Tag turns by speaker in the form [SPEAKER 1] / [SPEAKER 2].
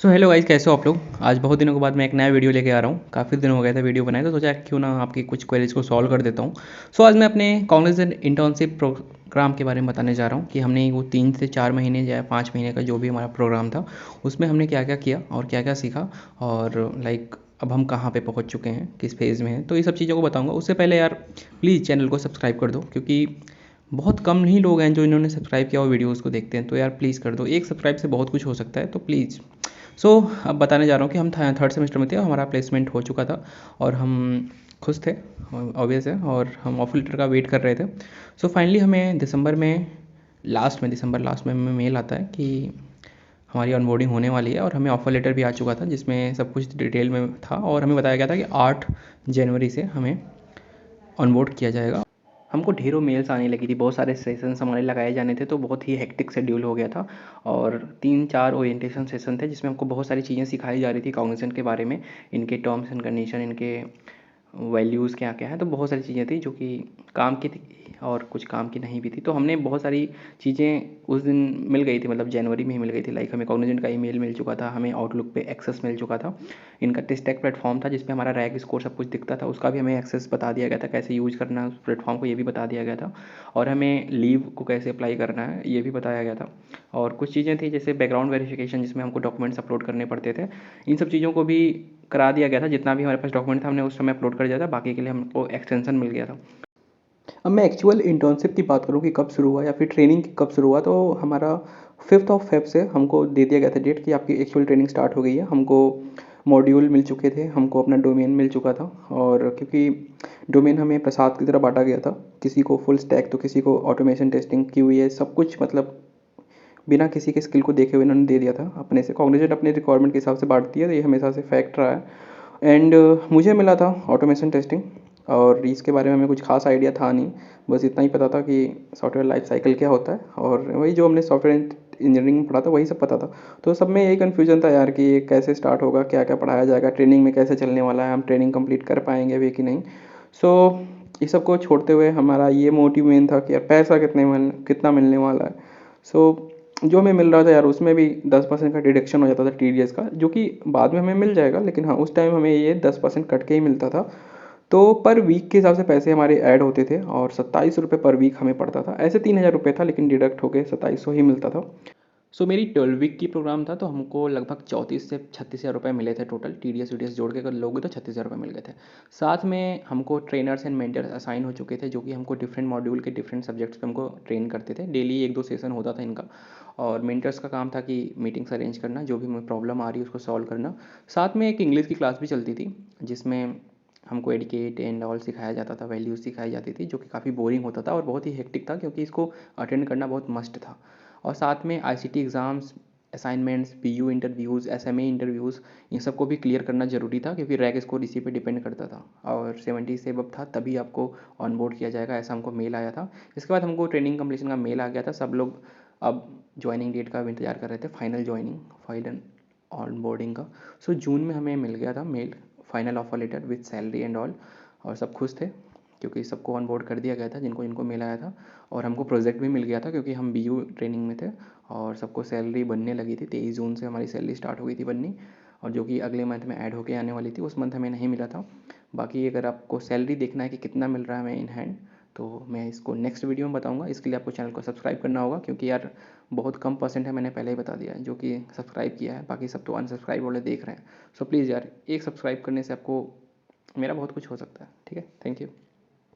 [SPEAKER 1] So hello guys, कैसे हो आप लोग। आज बहुत दिनों के बाद मैं एक नया वीडियो लेके आ रहा हूँ। काफ़ी दिन हो गए थे वीडियो बनाए, तो सोचा क्यों ना आपकी कुछ क्वेरीज को सॉल्व कर देता हूँ। सो आज मैं अपने कॉग्निजेंट इंटर्नशिप प्रोग्राम के बारे में बताने जा रहा हूँ कि हमने वो 3 से 4 महीने या 5 महीने का जो भी हमारा प्रोग्राम था उसमें हमने क्या क्या किया और क्या क्या सीखा, और अब हम कहाँ पे पहुँच चुके हैं, किस फेज़ में हैं, तो ये सब चीज़ों को बताऊँगा। उससे पहले यार प्लीज़ चैनल को सब्सक्राइब कर दो, क्योंकि बहुत कम ही लोग हैं जो इन्होंने सब्सक्राइब किया और वीडियोज़ को देखते हैं। तो यार प्लीज़ कर दो, एक सब्सक्राइब से बहुत कुछ हो सकता है, तो प्लीज़। अब बताने जा रहा हूँ कि हम थर्ड सेमेस्टर में थे, हमारा प्लेसमेंट हो चुका था और हम खुश थे, ऑब्वियस है, और हम ऑफर लेटर का वेट कर रहे थे। फाइनली हमें दिसंबर लास्ट में हमें मेल आता है कि हमारी ऑनबोर्डिंग होने वाली है, और हमें ऑफर लेटर भी आ चुका था जिसमें सब कुछ डिटेल में था, और हमें बताया गया था कि 8 जनवरी से हमें ऑनबोर्ड किया जाएगा। हमको ढेरों मेल्स आने लगी थी, बहुत सारे सेशंस हमारे लगाए जाने थे, तो बहुत ही हेक्टिक शेड्यूल हो गया था। और 3-4 ओरिएंटेशन सेशन थे जिसमें हमको बहुत सारी चीज़ें सिखाई जा रही थी कॉग्निजेंट के बारे में, इनके टर्म्स एंड कंडीशन, इनके वैल्यूज़ क्या क्या है। तो बहुत सारी चीज़ें थी जो कि काम की थी और कुछ काम की नहीं भी थी। तो हमने बहुत सारी चीज़ें उस दिन मिल गई थी, मतलब जनवरी में ही मिल गई थी। लाइक हमें कॉग्निजेंट का ईमेल मिल चुका था, हमें आउटलुक पे एक्सेस मिल चुका था, इनका टेस्टेक प्लेटफॉर्म था जिसमें हमारा रैंक स्कोर सब कुछ दिखता था, उसका भी हमें एक्सेस बता दिया गया था, कैसे यूज़ करना है उस प्लेटफॉर्म को ये भी बता दिया गया था, और हमें लीव को कैसे अप्लाई करना है ये भी बताया गया था। और कुछ चीज़ें थी जैसे बैकग्राउंड वेरिफिकेशन, जिसमें हमको डॉक्यूमेंट्स अपलोड करने पड़ते थे, इन सब चीज़ों को भी करा दिया गया था। जितना भी हमारे पास डॉक्यूमेंट था हमने उस समय अपलोड कर दिया था, बाकी के लिए हमको एक्सटेंशन मिल गया था। अब मैं एक्चुअल इंटर्नशिप की बात करूँ कि कब शुरू हुआ या फिर ट्रेनिंग कब शुरू हुआ, तो हमारा 5 फेब से हमको दे दिया गया था डेट कि आपकी एक्चुअल ट्रेनिंग स्टार्ट हो गई है। हमको मॉड्यूल मिल चुके थे, हमको अपना डोमेन मिल चुका था, और क्योंकि डोमेन हमें प्रसाद की तरह बांटा गया था, किसी को फुल स्टैक तो किसी को ऑटोमेशन टेस्टिंग की हुई है, सब कुछ मतलब बिना किसी के स्किल को देखे हुए इन्होंने दे दिया था अपने से। कॉग्निजेंट अपने रिक्वायरमेंट के हिसाब से बांटती है, तो ये हमेशा से फैक्ट रहा है। एंड मुझे मिला था ऑटोमेशन टेस्टिंग, और इसके बारे में हमें कुछ खास आइडिया था नहीं, बस इतना ही पता था कि सॉफ्टवेयर लाइफ साइकिल क्या होता है, और वही जो हमने सॉफ्टवेयर इंजीनियरिंग में पढ़ा था वही सब पता था। तो सब में यही कन्फ्यूजन था यार कि ये कैसे स्टार्ट होगा, क्या क्या पढ़ाया जाएगा, ट्रेनिंग में कैसे चलने वाला है, हम ट्रेनिंग कंप्लीट कर पाएंगे भी कि नहीं। सो इस सब को छोड़ते हुए हमारा ये मोटिव मेन था कि यार पैसा कितना मिलने वाला है। जो हमें मिल रहा था यार उसमें भी 10% का डिडक्शन हो जाता था TDS का, जो कि बाद में हमें मिल जाएगा, लेकिन हाँ उस टाइम हमें ये 10% कट के ही मिलता था। तो पर वीक के हिसाब से पैसे हमारे ऐड होते थे, और 27 रुपये पर वीक हमें पड़ता था। ऐसे 3,000 रुपये था, लेकिन डिडक्ट होकर 2700 ही मिलता था। मेरी 12 वीक की प्रोग्राम था, तो हमको लगभग 34 से 36 हज़ार रुपये मिले थे टोटल, TDS जोड़ के अगर लोगे तो 36 हज़ार रुपये मिल गए थे। साथ में हमको ट्रेनर्स एंड मेंटर्स असाइन हो चुके थे, जो कि हमको डिफरेंट मॉड्यूल के डिफरेंट सब्जेक्ट्स पे हमको ट्रेन करते थे। डेली 1-2 सेशन होता था इनका, और मेंटर्स का काम था कि मीटिंग्स अरेंज करना, जो भी हमें प्रॉब्लम आ रही है उसको सॉल्व करना। साथ में एक इंग्लिश की क्लास भी चलती थी जिसमें हमको एडिकेट एंड ऑल सिखाया जाता था, वैल्यूज़ सिखाई जाती थी, जो कि काफ़ी बोरिंग होता था और बहुत ही हेक्टिक था, क्योंकि इसको अटेंड करना बहुत मस्ट था। और साथ में ICT exams, assignments, PU interviews, SMA interviews, इन सबको भी क्लियर करना ज़रूरी था, क्योंकि रैंक स्कोर इसी पे डिपेंड करता था, और 70 से अबव था तभी आपको ऑनबोर्ड किया जाएगा, ऐसा हमको मेल आया था। इसके बाद हमको ट्रेनिंग कंप्लीशन का मेल आ गया था। सब लोग अब ज्वाइनिंग डेट का इंतजार कर रहे थे, फाइनल ऑनबोर्डिंग का। जून में हमें मिल गया था mail, final offer letter with salary and all, और सब खुश थे क्योंकि सबको ऑनबोर्ड कर दिया गया था जिनको जिनको मेल आया था। और हमको प्रोजेक्ट भी मिल गया था क्योंकि हम BU ट्रेनिंग में थे, और सबको सैलरी बनने लगी थी। 23 जून से हमारी सैलरी स्टार्ट हो गई थी बननी, और जो कि अगले मंथ में ऐड होके आने वाली थी, उस मंथ हमें नहीं मिला था। बाकी अगर आपको सैलरी देखना है कि कितना मिल रहा है हमें इन हैंड, तो मैं इसको नेक्स्ट वीडियो में बताऊंगा। इसके लिए आपको चैनल को सब्सक्राइब करना होगा, क्योंकि यार बहुत कम परसेंट है, मैंने पहले ही बता दिया है, जो कि सब्सक्राइब किया है, बाकी सब तो अनसब्सक्राइब वाले देख रहे हैं। प्लीज़ यार, एक सब्सक्राइब करने से आपको मेरा बहुत कुछ हो सकता है। ठीक है, थैंक यू।